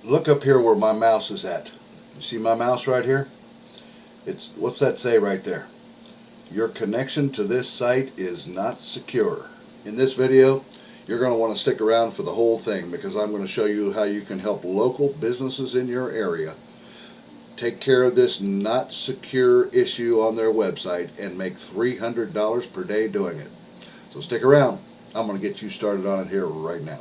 look up here where my mouse is at. You see my mouse right here? What's that say right there? Your connection to this site is not secure. In this video, you're going to want to stick around for the whole thing because I'm going to show you how you can help local businesses in your area take care of this not secure issue on their website and make $300 per day doing it. So stick around. I'm going to get you started on it here right now.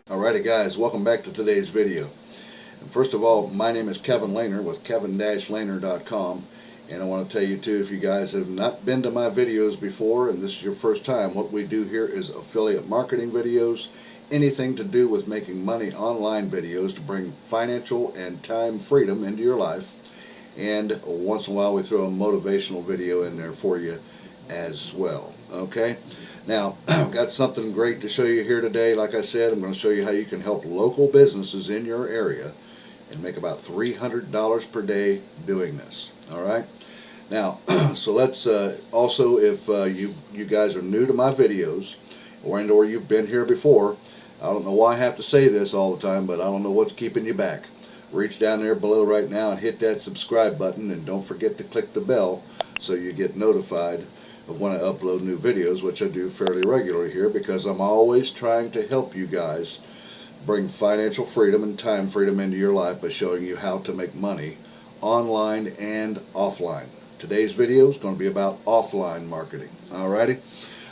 Alrighty guys, welcome back to today's video. And first of all, my name is Kevin Lehner with kevin-lehner.com, and I want to tell you too, if you guys have not been to my videos before and this is your first time, what we do here is affiliate marketing videos, anything to do with making money online videos to bring financial and time freedom into your life. And once in a while we throw a motivational video in there for you as well. Okay, now I've got something great to show you here today. Like I said, I'm going to show you how you can help local businesses in your area and make about $300 per day doing this. All right, now so let's also, if you guys are new to my videos or you've been here before, I don't know why I have to say this all the time, but I don't know what's keeping you back. Reach down there below right now and hit that subscribe button, and don't forget to click the bell so you get notified of when I upload new videos, which I do fairly regularly here because I'm always trying to help you guys bring financial freedom and time freedom into your life by showing you how to make money online and offline. Today's video is going to be about offline marketing. Alrighty?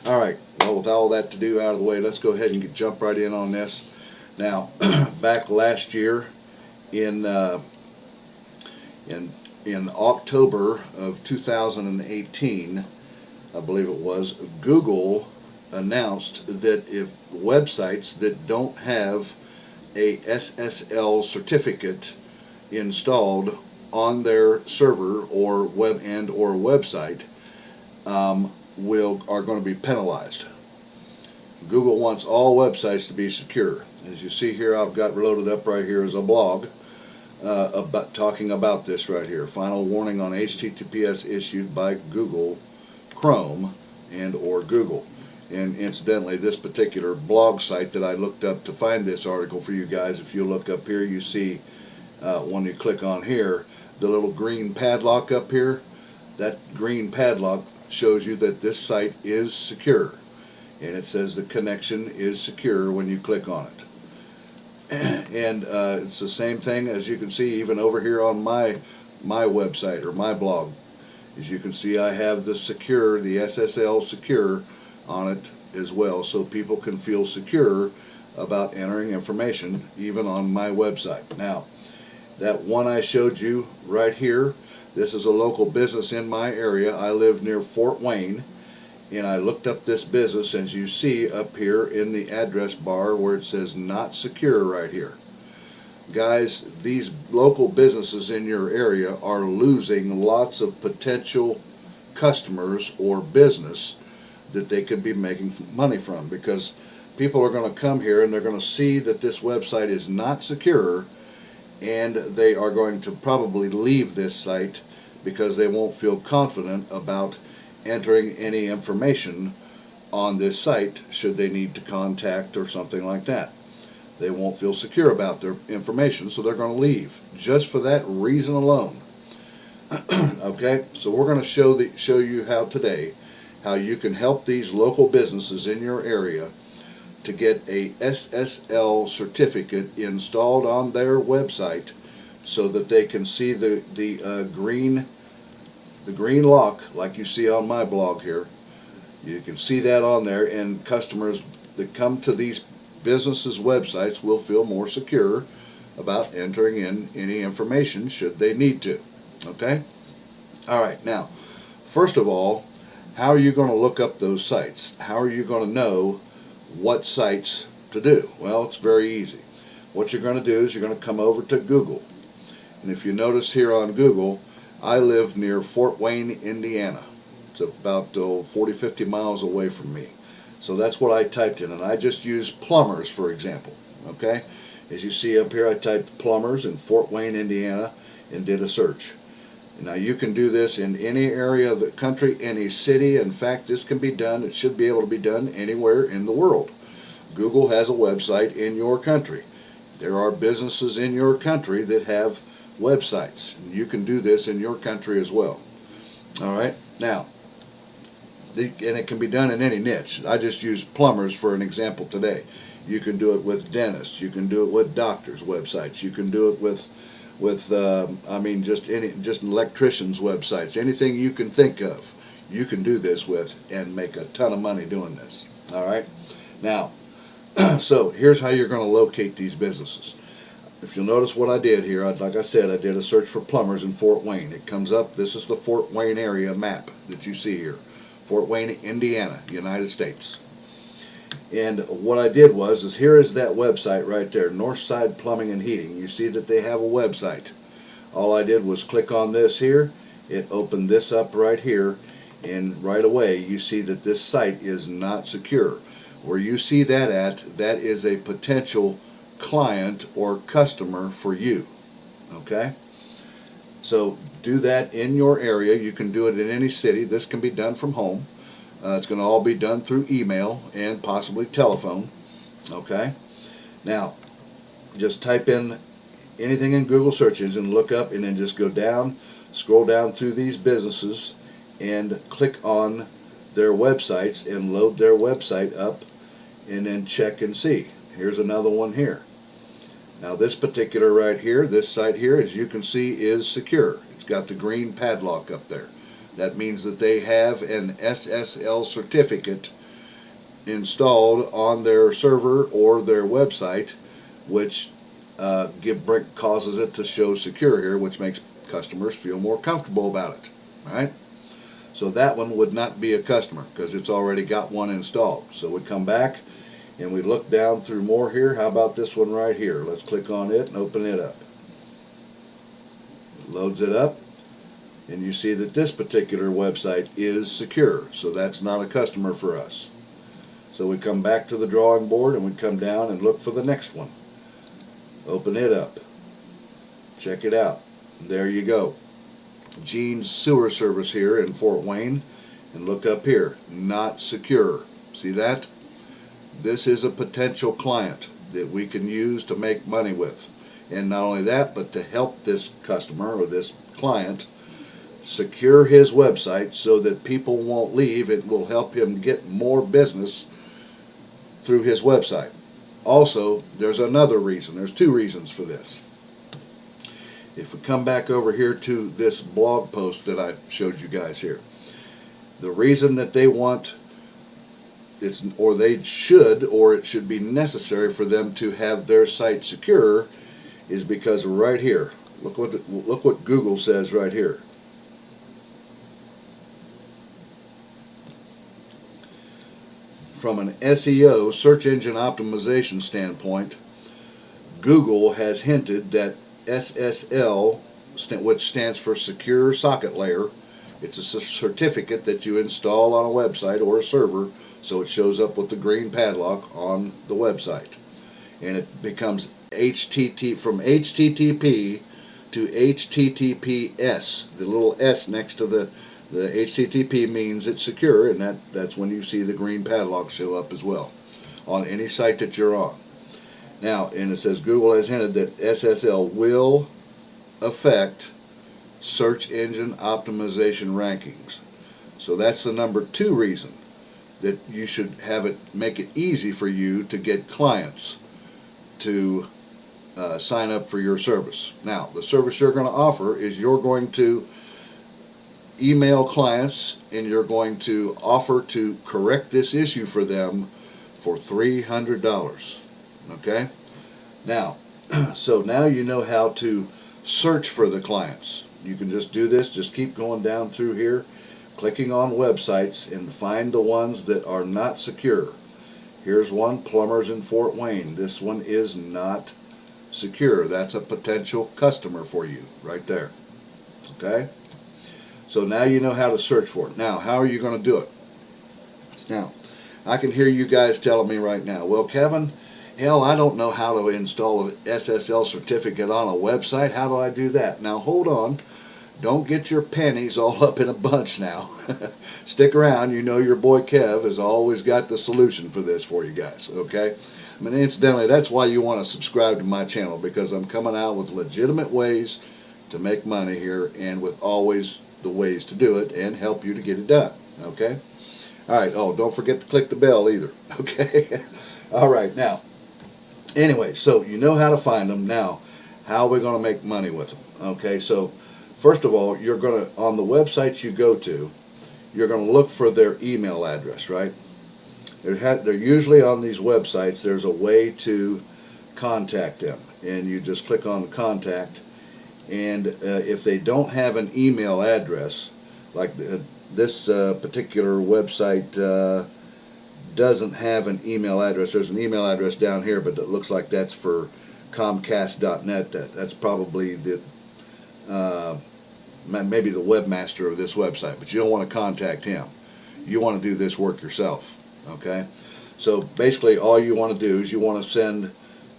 Alright, well, with all that to do out of the way, let's go ahead and jump right in on this. Now, back last year in October of 2018, I believe it was, Google announced that if websites that don't have a SSL certificate installed on their server or website are going to be penalized. Google wants all websites to be secure. As you see here, I've got loaded up right here as a blog talking about this right here. Final warning on HTTPS issued by Google Chrome or Google. And incidentally, this particular blog site that I looked up to find this article for you guys, if you look up here, you see when you click on here, the little green padlock up here, that green padlock shows you that this site is secure. And it says the connection is secure when you click on it. And it's the same thing as you can see even over here on my website or my blog. As you can see, I have the SSL secure on it as well, so people can feel secure about entering information even on my website. Now, that one I showed you right here, this is a local business in my area. I live near Fort Wayne, and I looked up this business, as you see up here in the address bar where it says not secure right here. Guys, these local businesses in your area are losing lots of potential customers or business that they could be making money from, because people are going to come here and they're going to see that this website is not secure, and they are going to probably leave this site because they won't feel confident about entering any information on this site should they need to contact or something like that. They won't feel secure about their information, so they're going to leave just for that reason alone. Okay, so we're going to show you how you can help these local businesses in your area to get a SSL certificate installed on their website so that they can see the green lock like you see on my blog here. You can see that on there, and customers that come to these businesses' websites will feel more secure about entering in any information should they need to. Okay? Alright, now, first of all, how are you going to look up those sites? How are you going to know what sites to do? Well, it's very easy. What you're going to do is you're going to come over to Google. And if you notice here on Google, I live near Fort Wayne, Indiana. It's about 40-50 miles away from me. So that's what I typed in, and I just used plumbers, for example. Okay, as you see up here, I typed plumbers in Fort Wayne, Indiana, and did a search. Now you can do this in any area of the country, any city. In fact, this can be done, it should be able to be done anywhere in the world. Google has a website in your country. There are businesses in your country that have websites. You can do this in your country as well. All right. Now, and it can be done in any niche. I just used plumbers for an example today. You can do it with dentists. You can do it with doctors' websites. You can do it with just electricians' websites. Anything you can think of, you can do this with and make a ton of money doing this. All right. Now, so here's how you're going to locate these businesses. If you'll notice what I did here, like I said, I did a search for plumbers in Fort Wayne. It comes up. This is the Fort Wayne area map that you see here. Fort Wayne, Indiana, United States. And what I did is here is that website right there, Northside Plumbing and Heating. You see that they have a website. All I did was click on this here. It opened this up right here, and right away you see that this site is not secure. Where you see that at, that is a potential client or customer for you. Okay? So do that in your area. You can do it in any city. This can be done from home. It's going to all be done through email and possibly telephone. Okay. Now, just type in anything in Google searches and look up, and then just go down, scroll down through these businesses and click on their websites and load their website up, and then check and see. Here's another one here. Now this particular right here, this site here, as you can see, is secure. It's got the green padlock up there. That means that they have an SSL certificate installed on their server or their website, which causes it to show secure here, which makes customers feel more comfortable about it. Right? So that one would not be a customer because it's already got one installed. So we come back and we look down through more here. How about this one right here? Let's click on it and open it up. It loads it up, and you see that this particular website is secure, so that's not a customer for us. So we come back to the drawing board and we come down and look for the next one. Open it up. Check it out. There you go. Gene's Sewer Service here in Fort Wayne, and look up here. Not secure. See that? This is a potential client that we can use to make money with. And not only that, but to help this customer or this client secure his website so that people won't leave. It will help him get more business through his website. Also, there's another reason. There's two reasons for this. If we come back over here to this blog post that I showed you guys here, the reason that they want it should be necessary for them to have their site secure is because right here, look what Google says right here. From an SEO, search engine optimization standpoint, Google has hinted that SSL, which stands for Secure Socket Layer, it's a certificate that you install on a website or a server, so it shows up with the green padlock on the website. And it becomes from HTTP to HTTPS. The little S next to the HTTP means it's secure, and that's when you see the green padlock show up as well on any site that you're on. Now, and it says Google has hinted that SSL will affect search engine optimization rankings. So that's the number 2 reason that you should make it easy for you to get clients to sign up for your service. Now, the service you're going to offer is you're going to email clients and you're going to offer to correct this issue for them for $300. Okay? Now, so now you know how to search for the clients. You can just do this, just keep going down through here, clicking on websites, and find the ones that are not secure. Here's one, Plumbers in Fort Wayne. This one is not secure. That's a potential customer for you right there. Okay? So now you know how to search for it. Now, how are you going to do it? Now, I can hear you guys telling me right now, well, Kevin, hell, I don't know how to install an SSL certificate on a website. How do I do that? Now, hold on. don't get your panties all up in a bunch now. Stick around. You know your boy Kev has always got the solution for this for you guys, okay? I mean, incidentally, that's why you want to subscribe to my channel, because I'm coming out with legitimate ways to make money here, and with always the ways to do it and help you to get it done, okay? All right. Oh, don't forget to click the bell either, okay? All right. Now, anyway, so you know how to find them. Now, how are we going to make money with them? Okay, so first of all, you're going to, on the websites you go to, you're going to look for their email address, right? They're usually on these websites, there's a way to contact them, and you just click on contact, and if they don't have an email address, like this particular website doesn't have an email address. There's an email address down here, but it looks like that's for Comcast.net. That's probably the maybe the webmaster of this website, but you don't want to contact him. You want to do this work yourself, okay? So basically all you want to do is you want to send,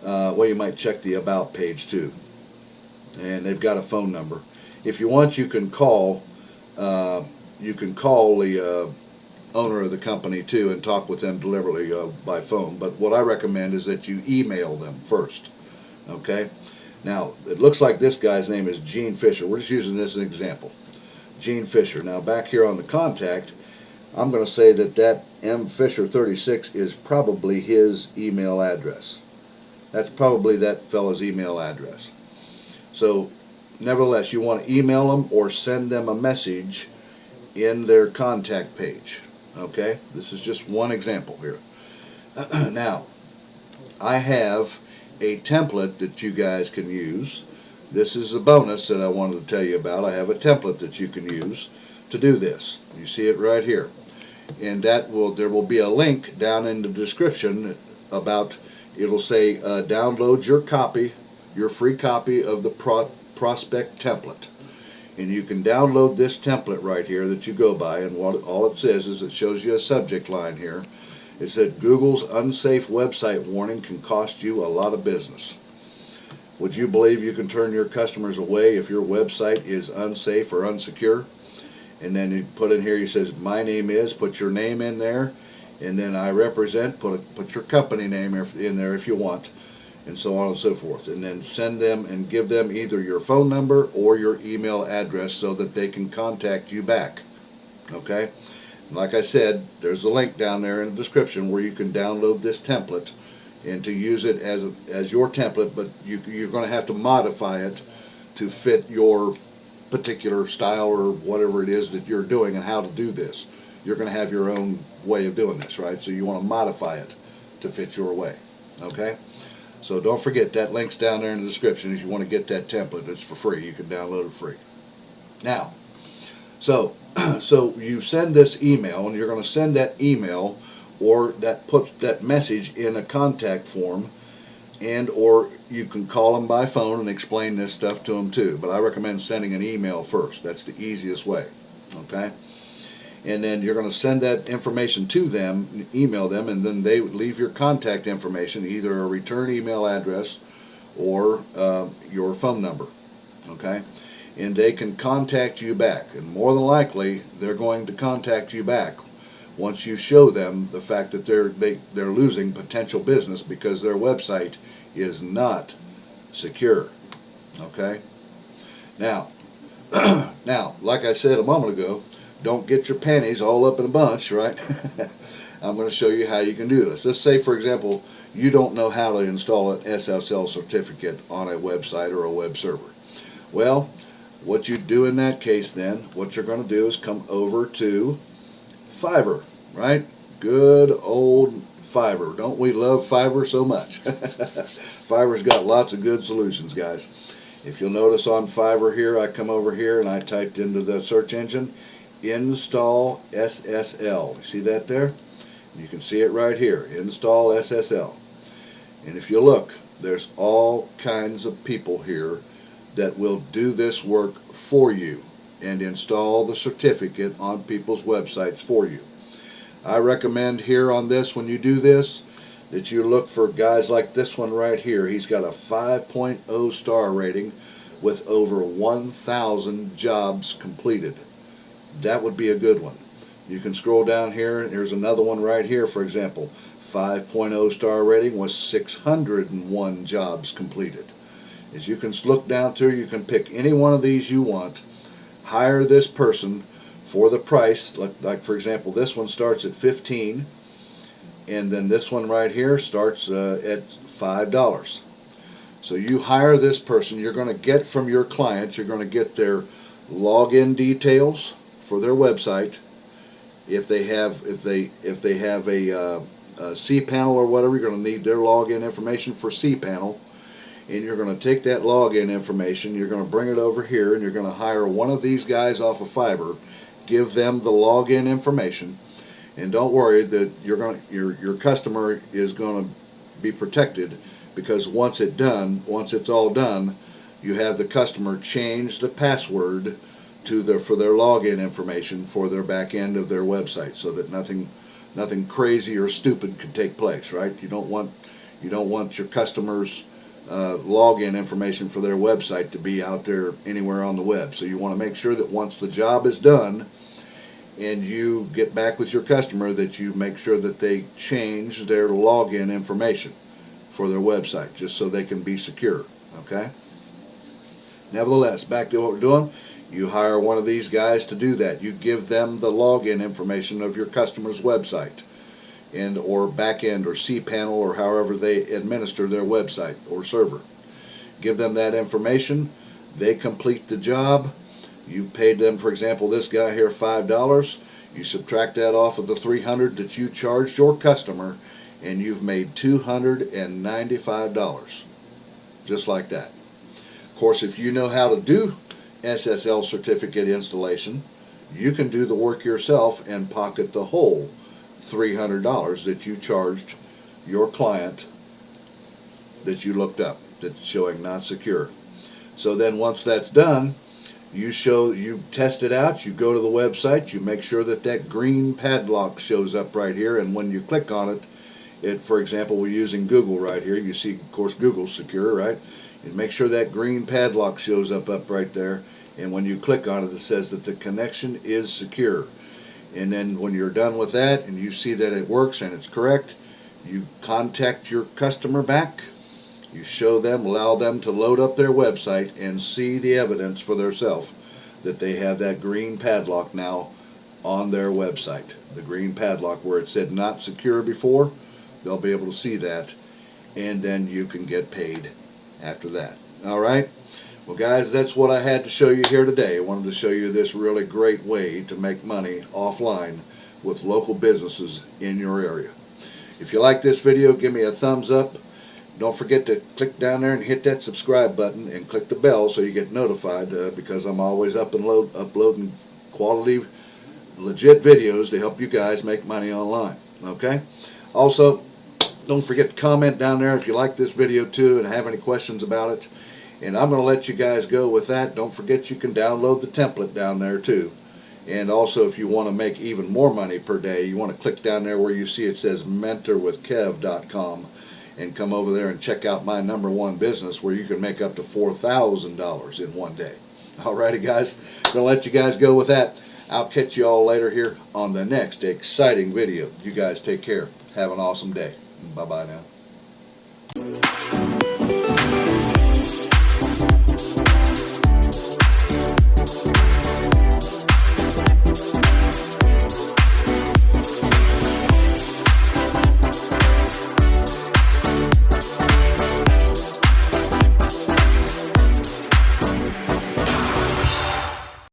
well, you might check the About page too, and they've got a phone number. If you want, you can call the owner of the company too and talk with them deliberately by phone. But what I recommend is that you email them first, okay? Now, it looks like this guy's name is Gene Fisher. We're just using this as an example. Gene Fisher. Now, back here on the contact, I'm going to say that that M. Fisher 36 is probably his email address. That's probably that fella's email address. So, nevertheless, you want to email them or send them a message in their contact page. Okay? This is just one example here. Now, I have a template that you guys can use. This is a bonus that I wanted to tell you about. I have a template that you can use to do this. You see it right here. And there will be a link down in the description about, it'll say download your free copy of the prospect template. And you can download this template right here that you go by, and all it says is, it shows you a subject line here. It said, Google's unsafe website warning can cost you a lot of business. Would you believe you can turn your customers away if your website is unsafe or unsecure? And then you put in here, he says, my name is, put your name in there, and then I represent, put your company name in there if you want, and so on and so forth. And then send them and give them either your phone number or your email address so that they can contact you back. Okay? Like I said, there's a link down there in the description where you can download this template and to use it as your template, but you're going to have to modify it to fit your particular style or whatever it is that you're doing and how to do this. You're going to have your own way of doing this, right? So you want to modify it to fit your way. Okay? So don't forget, that link's down there in the description if you want to get that template. It's for free. You can download it free. Now, so you send this email, and you're going to send that email or puts that message in a contact form, and or you can call them by phone and explain this stuff to them too. But I recommend sending an email first. That's the easiest way. Okay? And then you're going to send that information to them, email them, and then they would leave your contact information, either a return email address or your phone number. Okay? And they can contact you back, and more than likely they're going to contact you back once you show them the fact that they're losing potential business because their website is not secure. Okay? Now, like I said a moment ago, don't get your panties all up in a bunch, right? I'm going to show you how you can do this. Let's say, for example, you don't know how to install an SSL certificate on a website or a web server. Well, what you do in that case then, what you're going to do is come over to Fiverr, right? Good old Fiverr. Don't we love Fiverr so much? Fiverr's got lots of good solutions, guys. If you'll notice on Fiverr here, I come over here and I typed into the search engine, install SSL. See that there? You can see it right here, install SSL. And if you look, there's all kinds of people here that will do this work for you and install the certificate on people's websites for you. I recommend here on this, when you do this, that you look for guys like this one right here. He's got a 5.0 star rating with over 1,000 jobs completed. That would be a good one. You can scroll down here. Here's another one right here, for example. 5.0 star rating with 601 jobs completed. As you can look down through, you can pick any one of these you want. Hire this person for the price. Like for example, this one starts at $15, and then this one right here starts at $5. So you hire this person. You're going to get from your clients, you're going to get their login details for their website. If they have a cPanel or whatever, you're going to need their login information for cPanel. And you're going to take that login information, you're going to bring it over here, and you're going to hire one of these guys off of Fiverr, give them the login information, and don't worry that your customer is going to be protected, because once it's all done, you have the customer change the password for their login information for their back end of their website, so that nothing crazy or stupid could take place, right? You don't want your customers' login information for their website to be out there anywhere on the web. So you want to make sure that once the job is done and you get back with your customer, that you make sure that they change their login information for their website, just so they can be secure. Okay? Nevertheless, back to what we're doing. You hire one of these guys to do that. You give them the login information of your customer's website, and or backend or cPanel, or however they administer their website or server. Give them that information. They complete the job. You paid them, for example, this guy here $5. You subtract that off of the $300 that you charged your customer, and you've made $295, just like that. Of course, if you know how to do SSL certificate installation, you can do the work yourself and pocket the whole $300 that you charged your client that you looked up that's showing not secure. So then once that's done, you test it out, you go to the website, you make sure that green padlock shows up right here, and when you click on it, for example, we're using Google right here. You see, of course, Google's secure, right? And make sure that green padlock shows up right there, and when you click on it, it says that the connection is secure. And then when you're done with that and you see that it works and it's correct, you contact your customer back. You show them, allow them to load up their website and see the evidence for themselves that they have that green padlock now on their website. The green padlock where it said not secure before, they'll be able to see that, and then you can get paid after that. All right? Well, guys, that's what I had to show you here today. I wanted to show you this really great way to make money offline with local businesses in your area. If you like this video, give me a thumbs up. Don't forget to click down there and hit that subscribe button and click the bell so you get notified, because I'm always uploading quality, legit videos to help you guys make money online. Okay? Also, don't forget to comment down there if you like this video too and have any questions about it. And I'm going to let you guys go with that. Don't forget you can download the template down there too. And also, if you want to make even more money per day, you want to click down there where you see it says mentorwithkev.com and come over there and check out my #1 business where you can make up to $4,000 in one day. Alrighty, guys. I'm going to let you guys go with that. I'll catch you all later here on the next exciting video. You guys take care. Have an awesome day. Bye-bye now.